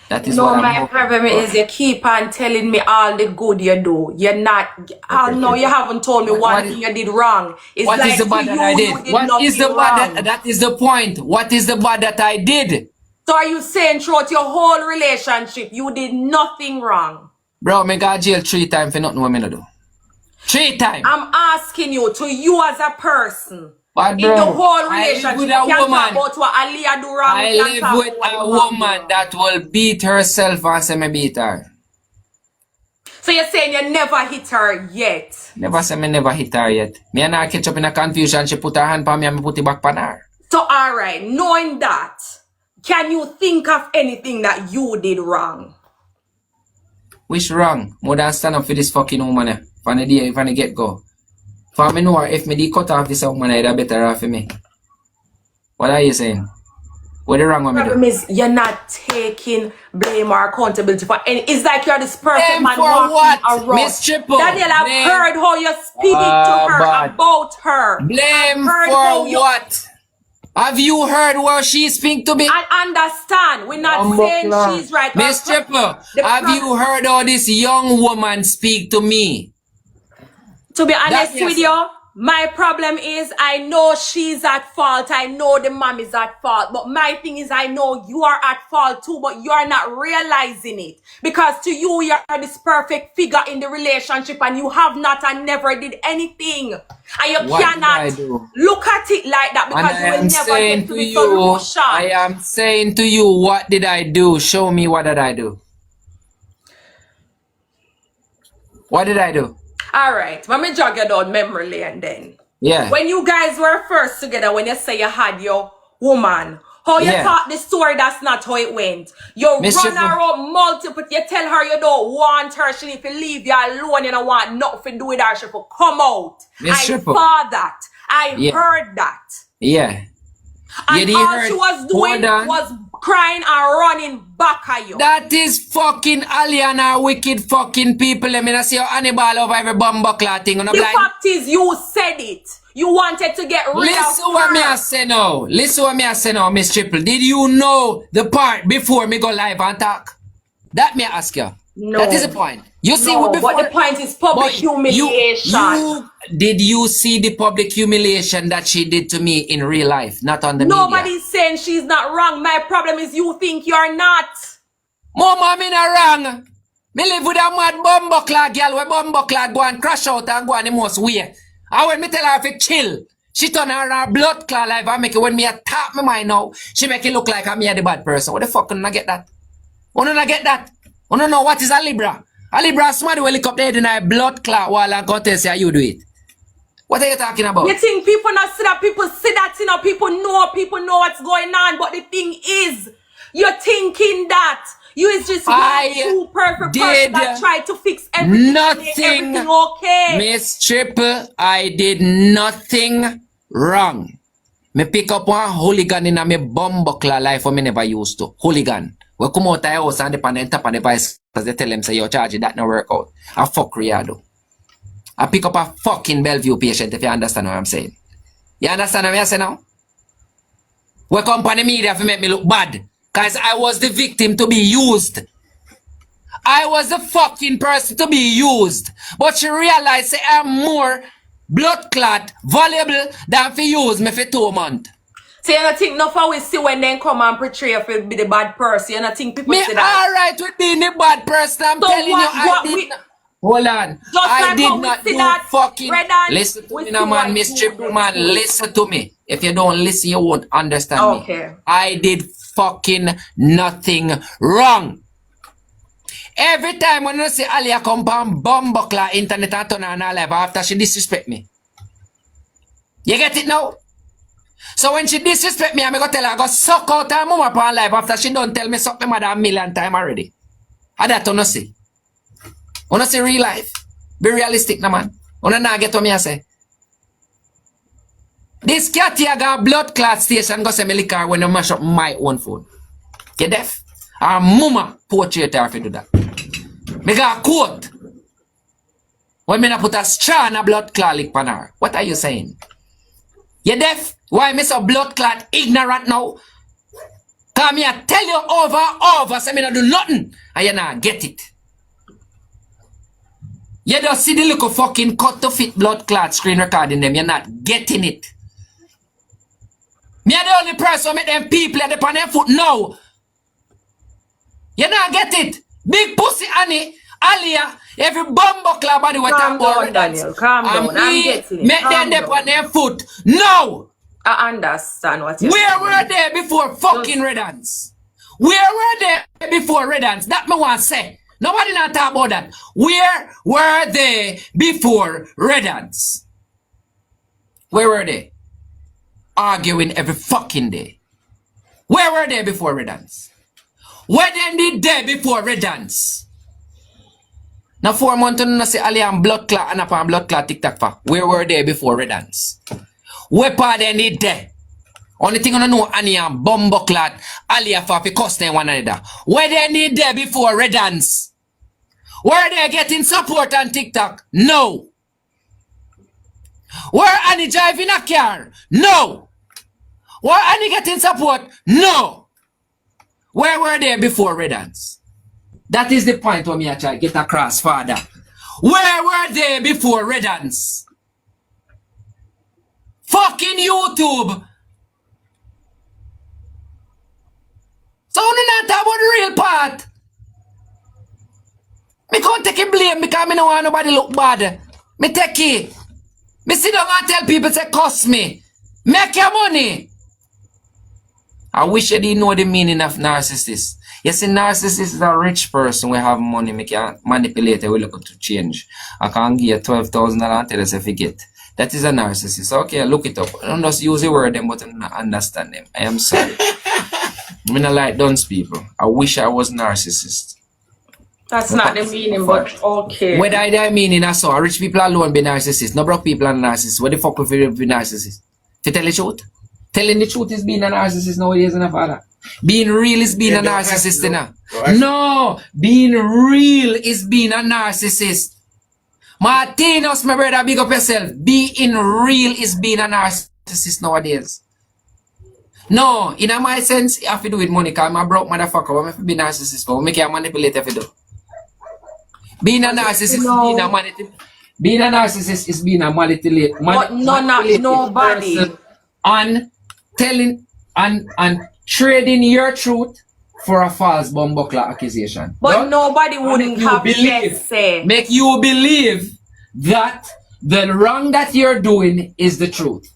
That is No, what my problem is you keep on telling me all the good you do. You're not. No, you haven't told me one thing you did wrong. It's what like is the bad that I did? What is the bad that is the point? What is the bad that I did? So are you saying throughout your whole relationship you did nothing wrong? Bro, me got jail 3 times for nothing what me no do. 3 times. I'm asking you, to you as a person, But in bro, the whole I relationship, live with you a can woman. talk about what Aliyah do wrong. I you can live talk with about a what woman wrong. that will beat herself and say me beat her. So you're saying you never hit her yet? Never say me never hit her yet. Me and her catch up in a confusion. She put her hand on me and me put it back on her. So alright, knowing that, can you think of anything that you did wrong? Which wrong? More than stand up for this fucking woman eh, from the day, from the get-go. For me know if me did cut off this woman, it'd better off for me. What are you saying? What the wrong with me Problem do? is you're not taking blame or accountability for any. It's like you're this perfect Blame man for walking what? around. Misstriple. Daniel, I've Blame. heard how you're speaking to her, But about her. blame heard for how you- what? Have you heard what she speak to me? I understand. We're not saying she's right. Misstriple, The have you heard how this young woman speak to me? To be honest That- with you, my problem is I know she's at fault. I know the mom is at fault. But my thing is I know you are at fault too, but you're not realizing it. Because to you, you're this perfect figure in the relationship and you have not and never did anything. And you What did I cannot do? look at it like that And because I you will am never saying get to to the you, solution. I am saying to you, what did I do? Show me what did I do? What did I do? Alright, let me jog you down memory lane then. Yeah. When you guys were first together, when you say you had your woman, how you Yeah. thought the story, that's not how it went. You Misstriple. run her out multiple, you tell her you don't want her, she need to leave you alone, you don't want nothing to do with her, she will come out. I Misstriple. saw that. I Yeah. heard that. Yeah. And did all heard- she was Hold doing on. was crying and running back at you. That is fucking Aliana wicked fucking people. Let me not see how Hannibal over every bumbuckler thing. The fact is, you said it. You wanted to get rid Listen of what me her. I say now. Listen what me I say now, Misstriple. Did you know the part before me go live and talk? That me ask you. No. That is the point. You see No, what before? but the point is public But humiliation. did you see the public humiliation that she did to me in real life, not on the media? Nobody's saying she's not wrong. My problem is you think you're not. Mama, me not wrong. Me live with a mad bumbuckler girl where bumbuckler go and crash out and go on the most way. And when me tell her to chill, she turn her blood clot life and make it when me attack my mind now, she make it look like I'm the bad person. What the fuck can I get that? Wanna not get that? Wanna know what is a Libra? A Libra somebody will lick up there in a blood clot while and go tell say you do it. What are you talking about? You think people not see that? People see that, you know, people know what's going on. But the thing is, you're thinking that you is just one true perfect person that tried to fix everything. Everything okay. Misstriple, I did nothing wrong. Me pick up one hooligan in a me bumbuckler life for me never used to. Hooligan. We come out of the house and depend on top of the vice because they tell them say you charge it, that no work out. I fuck Riado. I pick up a fucking Bellevue patient if you understand what I'm saying. You understand what I'm saying now? We come on the media to make me look bad. Because I was the victim to be used. I was the fucking person to be used. But she realized say I'm more blood clot valuable than for use me for 2 months. So you don't think nothing we see when they come and portray you to be the bad person? You don't think people Me see that? alright with being the bad person. I'm So telling what- you I what did we- not. Hold on. Just I like did how we not see do that, fucking. Redan, Listen to we me see now, man. what you Misstriple, do. man. Listen to me. If you don't listen, you won't understand me. Okay. I did fucking nothing wrong. Every time when I see Alia come on bumbuckler internet and turn on her live after she disrespect me. You get it now? So when she disrespect me, I'm going to tell her I go suck out her mama upon live after she don't tell me suck my mother 1,000,000 times already. And that you see. You see real life. Be realistic, no man. You not get what me I say. This cat here got blood clot station go say me liquor when I mash up my own phone. You deaf? Our mama portrait her if you do that. Me got a quote. When me na put a straw in a blood clot lick pan her. What are you saying? You deaf? Why me so blood clot ignorant now? Cause me I tell you over, say me not do nothing. And you not get it. You just see the little fucking cut to fit blood clot screen recording them. You're not getting it. Me are the only person who make them people at the on their foot now. You not get it. Big pussy Annie, Alia, every bumbo club body with Calm down, Daniel. Calm down. I'm getting it. Make them dip on their foot. No! I understand what you're Where saying. were they before fucking Redance? Where were they before Redance? That me want to say. Nobody not talk about that. Where were they before Redance? Where were they? Arguing every fucking day. Where were they before Redance? Where them did they before Redance? Now 4 months no say Ali and blood clot and upon blood clot TikTok for. Where were they before Redance? Where part they did they? Only thing I know Annie and bumbo clot Ali for cuss them one another. Where they need there before Redance? Where they getting support on TikTok? No. Where Annie driving a car? No. Where Annie getting support? No. Where were they before Redance? That is the point where me I try to get across, father. Where were they before Redance? Fucking YouTube. So we not talk about the real part. Me can't take a blame because me don't want nobody look bad. Me take it. Me sit down and tell people say cost me. Make your money. I wish you didn't know the meaning of narcissist. You see, narcissist is a rich person we have money, me can manipulate it, we look to change. I can give you $12,000 and tell us if you get. That is a narcissist. Okay, look it up. I don't just use the word them, but I don't understand them. I am sorry. I not like dunce people. I wish I was narcissist. That's not the meaning, but okay. Whether I meaning I saw rich people alone be narcissists. No broke people are narcissists. What the fuck if you be narcissist? To tell the truth? Telling the truth is being a narcissist nowadays, enough father. Being real is being a narcissist, enough. No, being real is being a narcissist. Martinos, my brother, big up yourself. Being real is being a narcissist nowadays. No, in my sense, I have to do with money, because I'm a broke motherfucker. What if I be narcissist for? What make you manipulate if you do? Being a narcissist is being a manipulator. Being a narcissist is being a manipulator. But nobody. And telling and trading your truth for a false bumbuckler accusation. But nobody wouldn't have say. Make you believe that the wrong that you're doing is the truth.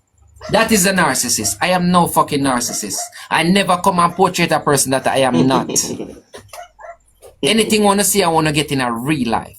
That is a narcissist. I am no fucking narcissist. I never come and portray a person that I am not. Anything I want to see, I want to get in a real life.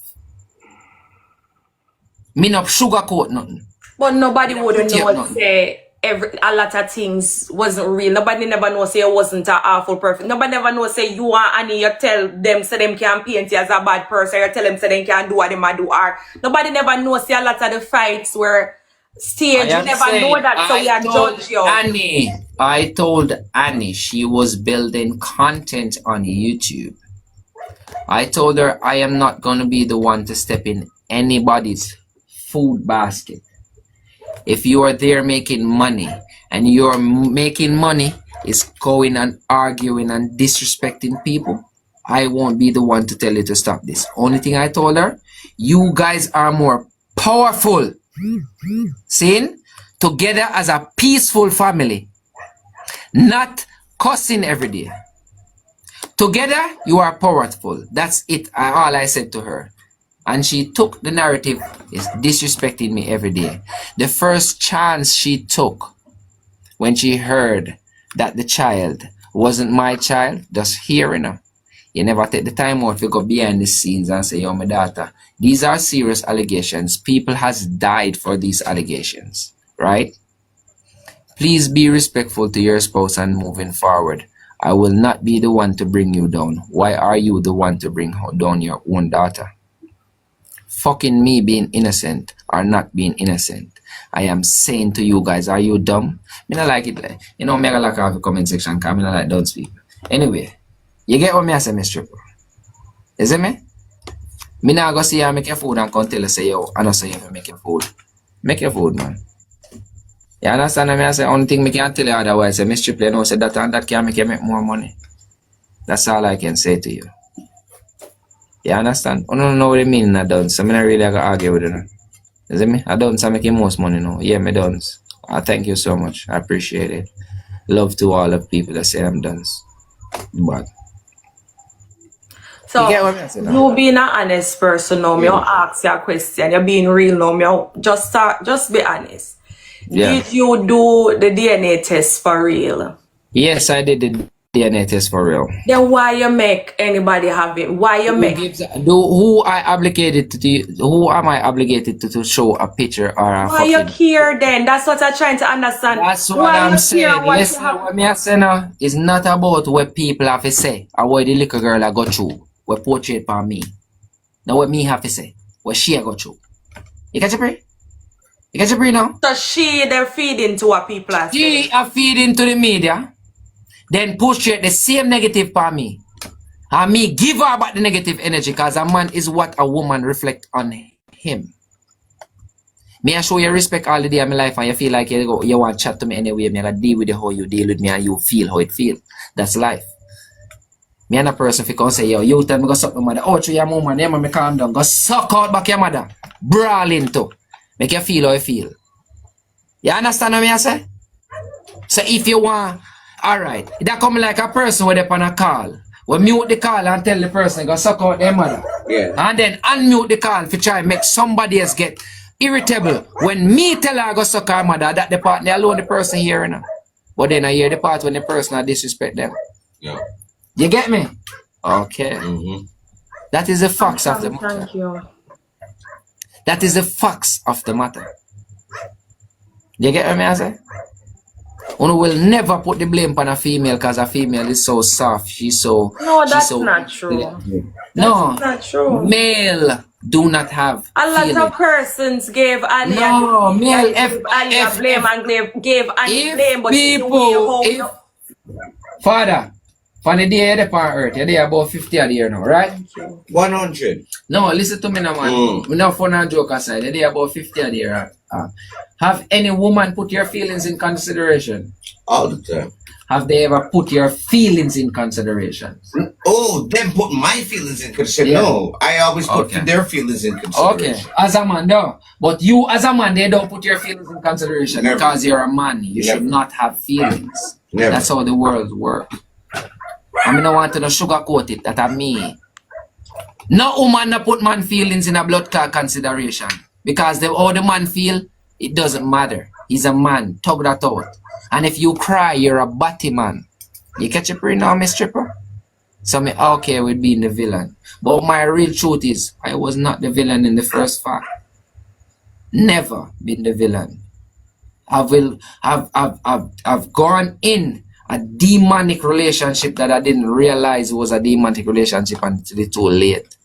Me not sugarcoat nothing. But nobody wouldn't know say a lot of things wasn't real. Nobody never know say you wasn't an awful person. Nobody never know say you and Annie, you tell them so them can paint you as a bad person. You tell them so they can do what they might do. Or nobody never know say a lot of the fights were staged. You never know that, so you judge you. I told Annie she was building content on YouTube. I told her I am not going to be the one to step in anybody's food basket. If you are there making money and you're making money is going and arguing and disrespecting people, I won't be the one to tell you to stop this. Only thing I told her, you guys are more powerful. Seeing? Together as a peaceful family. Not cussing every day. Together, you are powerful. That's it. All I said to her. And she took the narrative is disrespecting me every day. The first chance she took when she heard that the child wasn't my child, just hearing her. You never take the time out to go behind the scenes and say, yo, my daughter, these are serious allegations. People has died for these allegations, right? Please be respectful to your spouse and moving forward. I will not be the one to bring you down. Why are you the one to bring down your own daughter? Fucking me being innocent or not being innocent I am saying to you guys, are you dumb? Me not like it. You know, me I like have a comment section because me not like dumb people. Anyway, you get what me I say, Misstriple? Is it me? Me not go see you make your food and come tell you say, yo, I don't say you make your food. Make your food, man. You understand what I say? Only thing me can tell you otherwise, say Misstriple, you know, say that and that can make you make more money. That's all I can say to you. You understand? I don't know what I mean I done, so I'm not really gonna argue with you. Is it me? I done, so I make most money now. Yeah, me done. Thank you so much. I appreciate it. Love to all the people that say I'm done. But So, you get what I'm saying now? you being an honest person now, me ask you a question. You're being real now, just be honest. Yeah. Did you do the DNA test for real? Yes, I did the DNA test for real. Then why you make anybody have it? Why you make? Who am I obligated to show a picture or a Why you fucking... care then? That's what I'm trying to understand. That's what why I'm you saying. care what Listen, you have? what me I say now is not about what people have to say or what the little girl I go through, what portrait for me. Now what me have to say, what she go through. You catch your break? You catch your break now? So they're feeding to what people are saying. She are feeding to the media, then portray the same negative for me. And me give her back the negative energy because a man is what a woman reflect on him. Me I show you respect all the day of my life and you feel like you want to chat to me anyway. Me I gotta deal with you how you deal with me and you feel how it feel. That's life. Me and a person fi come say, yo, you tell me go suck my mother. Oh, through your mama, yeah, me calm down. Go suck out back your mother. Brawling too. Make you feel how you feel. You understand what me I say? So if you want, alright, that come like a person with on a call. We mute the call and tell the person go suck out their mother. Yeah. And then unmute the call to try and make somebody else get irritable. When me tell her go suck her mother, that the part they alone the person hearing her. But then I hear the part when the person disrespect them. Yeah. You get me? Okay. Mm-hmm. That is the facts of the matter. Thank you. That is the facts of the matter. You get what I say? One will never put the blame on a female because a female is so soft. No, that's not true. No, That's not true. male do not have A lot feeling. of persons gave Ali No, male, a blame and gave Ali blame, but if father, from the day you're on earth, you're there about 50 a year now, right? 100. No, listen to me now, man. We not fun and joke aside. You're there about 50 a year. Have any woman put your feelings in consideration? All the time. Have they ever put your feelings in consideration? Oh, them put my feelings in consideration. Yeah. No, I always put Okay. their feelings in consideration. Okay, as a man, no. But you, as a man, they don't put your feelings in consideration. Never. Because you're a man. You Never. should not have feelings. Never. That's how the world works. I mean, I want to sugarcoat it. That I mean. No woman no put man feelings in a blood clot consideration. Because how the man feel, it doesn't matter. He's a man. Talk that out. And if you cry, you're a batty man. You catch a brain now, Misstriple? So me okay with being the villain. But my real truth is, I was not the villain in the first fact. Never been the villain. I've gone in a demonic relationship that I didn't realize was a demonic relationship until it's too late.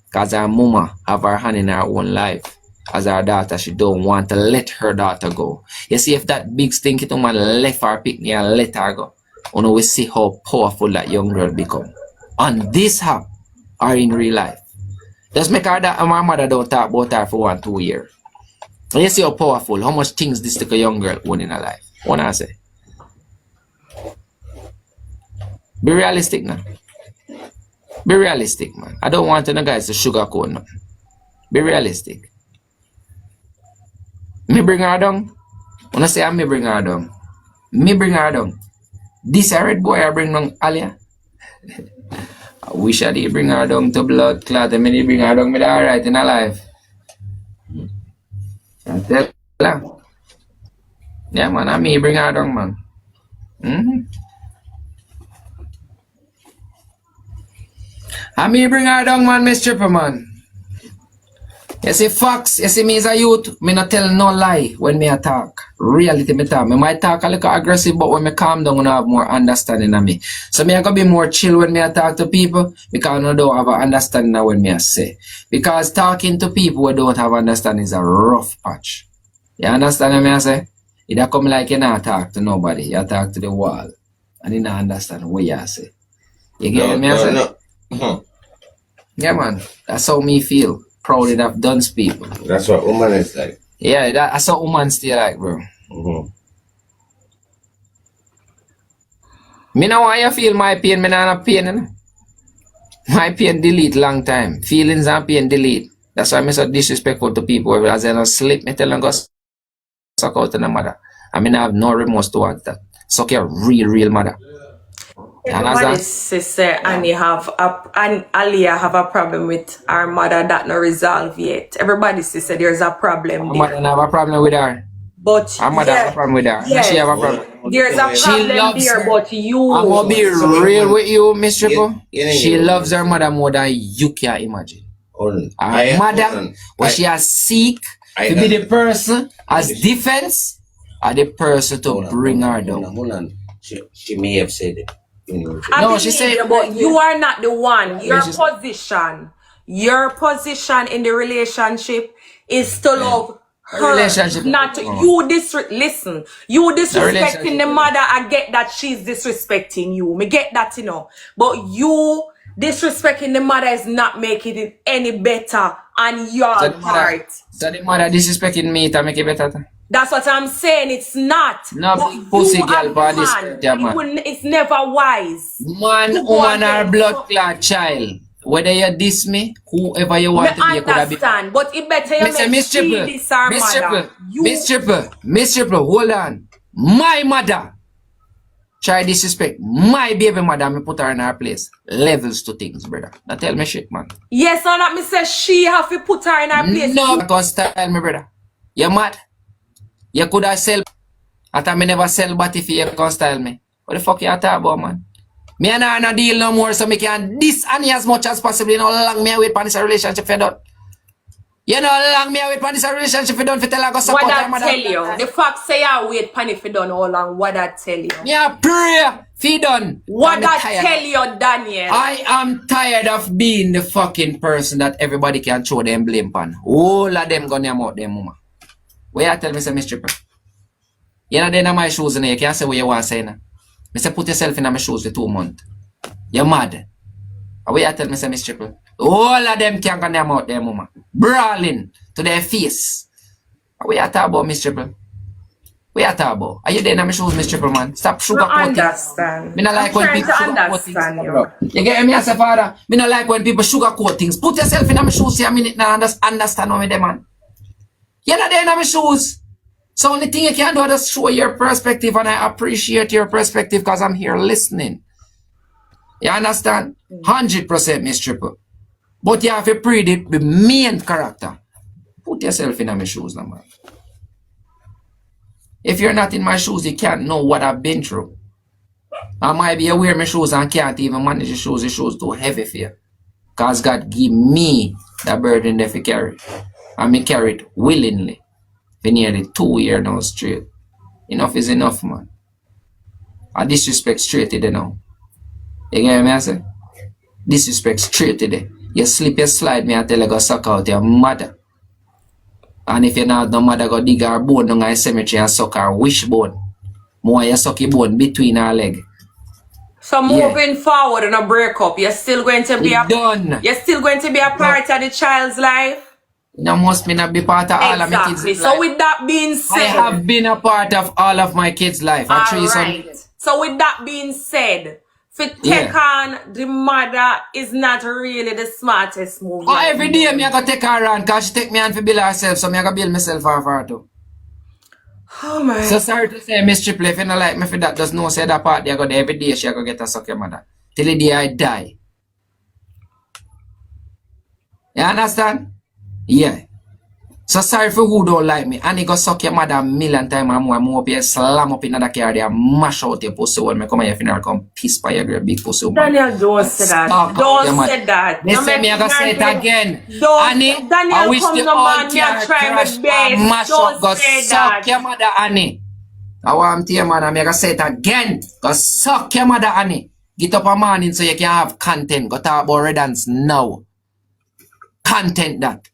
Because our mama have her hand in her own life. As our daughter, she don't want to let her daughter go. You see, if that big stinky woman left her pick me and let her go, you know, we see how powerful that young girl become. On this app or in real life. Just make her that my mother don't talk about her for 1-2 years. And you see how powerful, how much things this little young girl own in her life. What I say? Be realistic now. Be realistic, man. I don't want the guys to sugarcoat nothing. Be realistic. Me bring her down. When I say I me bring her down. Me bring her down. This a red boy I bring down Alia. I wish I did bring her down to blood clot. I mean, bring her down with alright in her life. I tell her. Yeah, man, I me bring her down, man. I me bring her down, man, Misstriple, man. You see, facts, you see me as a youth, me not tell no lie when me talk. Reality me talk. Me might talk a little aggressive, but when me calm down, I have more understanding of me. So me I gotta be more chill when me talk to people, because I don't have an understanding of when me I say. Because talking to people who don't have understanding is a rough patch. You understand what I say? It a come like you not talk to nobody. You talk to the wall. And you not understand what you say. You get me? I say? No. Yeah, man. That's how me feel. Proud that I've done people. That's what woman is like. Yeah, that's how woman still like, bro. Me know why you feel my pain, me not pain, you know? My pain delete long time. Feelings and pain delete. That's why I'm so disrespectful to people. As I don't sleep, me tell them go suck out to the mother. I mean, I have no remorse towards that. Suck your real mother. Everybody say Ali have a problem with our mother that not resolved yet. Everybody say there's a problem there. Mother have a problem with her. But our mother have a problem with her. Yes. She have a problem. There's a problem there, but you. I'm gonna be real with you, Misstriple. She loves her mother more than you can imagine. Her mother, when she has seek to be the person as defense, or the person to bring her down. She may have said it. No, she said, but you are not the one. Your position in the relationship is to love her, not to you. Listen, you disrespecting the mother. I get that she's disrespecting you. Me get that, you know. But you disrespecting the mother is not making it any better on your part. So the mother disrespecting me to make it better. That's what I'm saying. It's not. No pussy girl, but man. It's never wise. Man, woman, or blood clot child. Whether you diss me, whoever you want to be, you could have been. But it better you make she diss her mother. Misstriple, hold on. My mother try disrespect my baby mother, me put her in her place. Levels to things, brother. Now tell me shit, man. Yes, so that me say she have to put her in her place. No, because style me, brother. You mad? You could have sell, I thought me never sell body if you can style me. What the fuck you talking about, man? Me and her no deal no more, so me can diss Annie as much as possible. You know how long me wait for this relationship for done? You know how long me wait for this relationship for done for tell her go support her mother? What I tell you? The fact say I wait for it for done how long? What I tell you? Me a pray for done. What I tell you, Daniel? I am tired of being the fucking person that everybody can throw them blame on. All of them gonna out them mama. Where you tell me say Misstriple? You're not there in my shoes and you can't say what you want to say now. I say put yourself in my shoes for 2 months. You're mad. Where you tell me say Misstriple? All of them can't come out there, mama. Brawling to their face. Where you talk about Misstriple? Where you talk about? Are you there in my shoes, Misstriple, man? Stop sugarcoating. I understand. Me not like when people sugarcoat things. You get me as a father? Me not like when people sugarcoat things. Put yourself in my shoes for a minute now and just understand what me there, man. You're not there in my shoes. So only thing you can do is just show your perspective, and I appreciate your perspective because I'm here listening. You understand? 100% Misstriple. But you have to predict the main character. Put yourself in my shoes now, man. If you're not in my shoes, you can't know what I've been through. I might be aware of my shoes and can't even manage the shoes too heavy for you. Because God give me the burden that I carry. And me carry it willingly. For nearly 2 years now straight. Enough is enough, man. I disrespect straight to the now. You get me I say? Disrespect straight to the. You slip, you slide, me I tell you go suck out your mother. And if you're not no mother, go dig her bone down in cemetery and suck her wishbone. More you suck your bone between her leg. So moving forward in a breakup, you're still going to be You're still going to be a part of the child's life. Now must me not be part of all of my kids' life. So with that being said, I have been a part of all of my kids' life. Alright. So with that being said, for take on the mother is not really the smartest move. Oh, every day me I go take her around because she take me on for build herself, so me I go build myself off her too. Oh my. So sorry to say, Misstriple, if you don't like me for that, just know say that part there go there every day she go get a suck your mother. Till the day I die. You understand? Yeah. So sorry for who don't like me. And he go suck your mother 1,000,000 times and more. Move up here, slam up in the car there, mash out your pussy when me come at your funeral, come piss by your great big pussy. Daniel, don't say that. Don't say that. Listen, me I go say it again. Annie, Daniel, I wish come the no all man, car try my crash best. and mash Don't up, go say suck that. your mother, Annie. I want to you, man, and me I go say it again. Go suck your mother, Annie. Get up a morning so you can have content. Go talk about redance now. Content that.